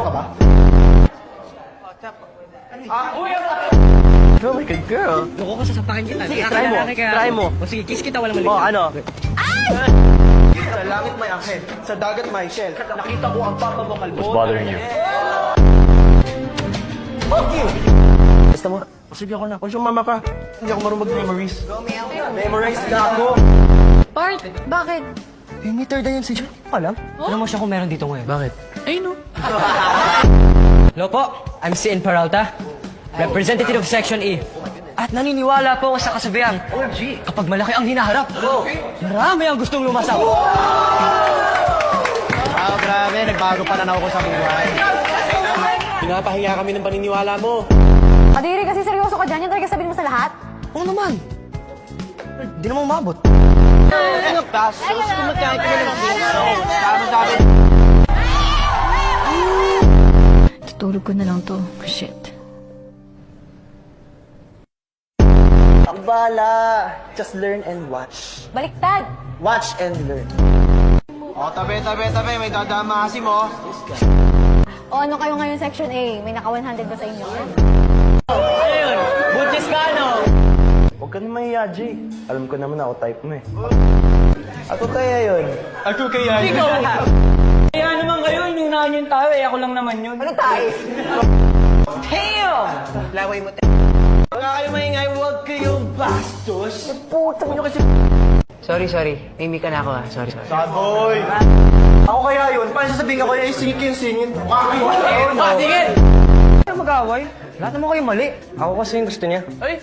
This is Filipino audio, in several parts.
Sasayaw ka ba? Feel like a girl. Loko ko sasapakin kita. Sige, try mo. Try mo. O sige, kiss kita, walang mali. Oh, ano? Sa langit may angel, sa dagat may shell. Nakita ko ang papa mo kalbo. What's bothering you? Fuck you! Basta mo. Sige ako na. Kung sumama ka, hindi ako marunong mag-memories. Memorize na ako. Bart, bakit? Eh, may third eye yan si John. Alam? Alam mo siya kung meron dito ngayon. Bakit? Ay, no. Hello po, I'm CN Peralta, representative of Section E. At naniniwala po ako sa kasabihan, kapag malaki ang hinaharap, marami ang gustong lumasaw. Ah, grabe. Nagbago pa na ako sa buhay. Pinapahiya kami ng paniniwala mo. Kadiri kasi seryoso ka dyan. Yan talaga sabihin mo sa lahat? Oo naman. Hindi naman umabot. Tutulog ko na lang to. Shit. Ako bahala. Just learn and watch. Baliktad! Watch and learn. Oh, tabi. May dadama kasi mo. O ano kayo ngayon, Section A? May naka 100 ba sa inyo? Ayun, buntis ka ano? Huwag ka na mahiya, Jay. Alam ko naman ako type mo eh. Ako kaya yun. Ako kaya yun. Ikaw! Kaya naman kayo, inunahan yun tayo eh, ako lang naman yun. Ano tayo? Damn! Laway mo tayo. Huwag kayo maingay, huwag kayong bastos. Putang nyo kasi. Sorry. Amy ka na ako ha. Sorry. Sad boy. Ako kaya yun. Paano sasabihin ako, singin. Sige! Ano mag-away? Lahat naman kayo mali. Ako kasi yung gusto niya. Ay!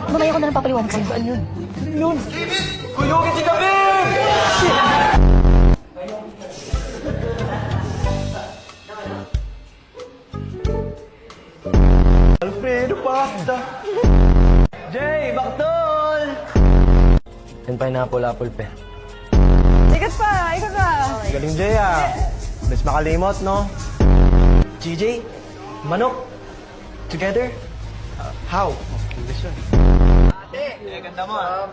Mamaya ko na lang papaliwanag sa'yo. Ano yun? Kuyugin si Gabi! Alfredo Pasta! Jay, baktol! Yan pineapple apple pe. Ikat pa! Galing Jay ah. Mas makalimot, no? GJ, manok. Together? How? English yun. Ganda mo ah.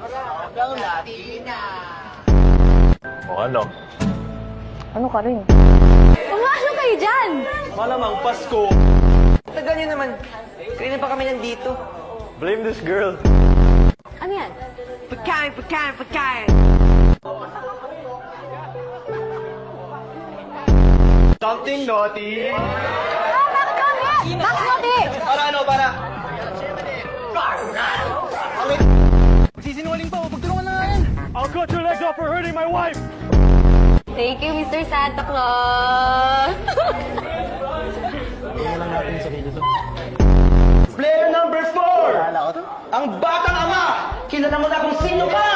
O ano? Ano ka rin? Pumasok kayo dyan! Malamang Pasko. Tagal nyo naman. Kanina pa kami nandito. Blame this girl. Ano yan? Pagkain! Something naughty. Bakit? Para ano, para? Sisinungaling pa, pagtulungan na nga yan. I'll cut your legs off for hurting my wife! Thank you, Mr. Santa Claus! Player number 4! Ang batang ama! Kilala mo na kung sino ka!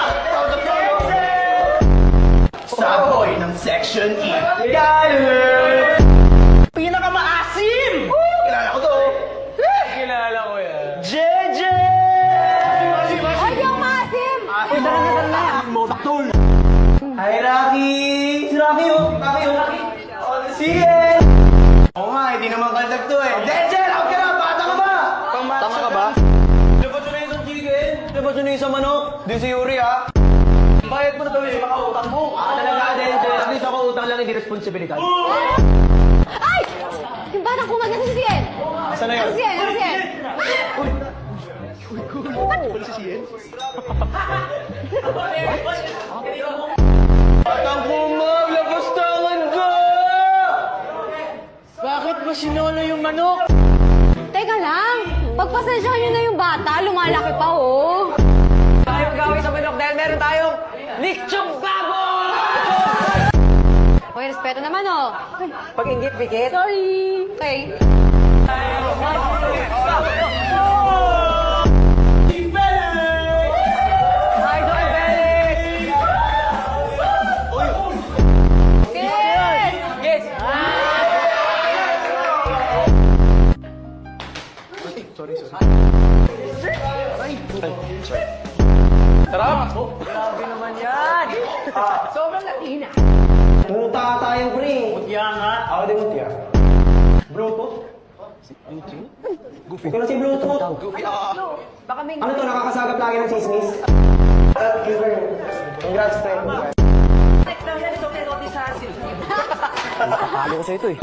Saboy ng Section E! Galer! Pinakamaasim! Kilala ko to! Kilala ko yan. JJ! Ay, yung maasim! Uy, tara na! Mo, baktol! Hi, Rocky! Si Rocky, oh! Rocky! Oh, sige! Oo nga, hindi naman kaldag to eh. JJ, out ka na! Bata ka ba? Tama ka ba? Dapat yun na isang chicken. Dapat yun na isang manok. Di si Yuri, ha? Bayad mo na daw yung mga utang mo. Talaga, JJ. At least ako utang lang, hindi responsibilidad. Ay! Yung batang kumag na si Sien! Saan na yun? Ano si Sien? Wala si Sien? Batang kumag! Labas tangan ka! Bakit ba sinolo yung manok? Teka lang! Pagpasensyahan niyo na yung bata, lumalaki pa, oh! Tayo gawin sa manok dahil meron tayong lechong baboy! Hoy, respeto naman, oh! Pag inggit-bigit. Sorry! Okay. Idol Felix! Yes! Yes! Sarap! Grabe naman yan! Sobrang latina. Muta tayong pre. Mutya nga. Ako din mutya. Bluetooth? Ikaw na si Bluetooth. Goofy, Ano to, nakakasagap lagi ng chismis? Congrats, friend. Nakakalo ko sa ito eh.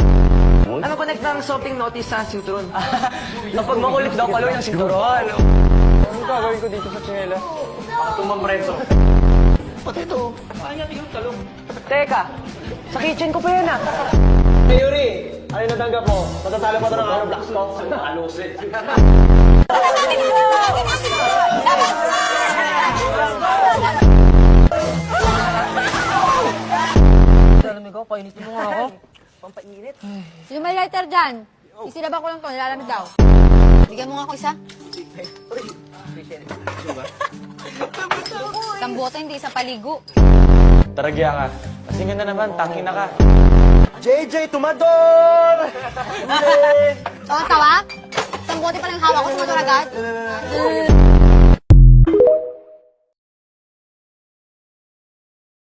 Ano connect ng something notice sa sinturon? Kapag makulit daw, kaloy ng sinturon. Anong gagawin ko dito sa chinela? Tumamreso. Teka, sa kitchen ko pa yan ah. Hey Yuri, ano yung natanggap mo? Matatalo pa ito ng Roblox ko? Alusin. Alam ko, painitin mo nga ako. Sino may lighter dyan? Isilaba ko lang to, nilalamig daw. Bigyan mo nga ako isa. Isang bote, hindi isang paligo. Taragya ka. Pasingan na naman, tangin na ka. JJ, tumador! Tawa-tawa? Isang bote pa lang hawak ko, sumador agad.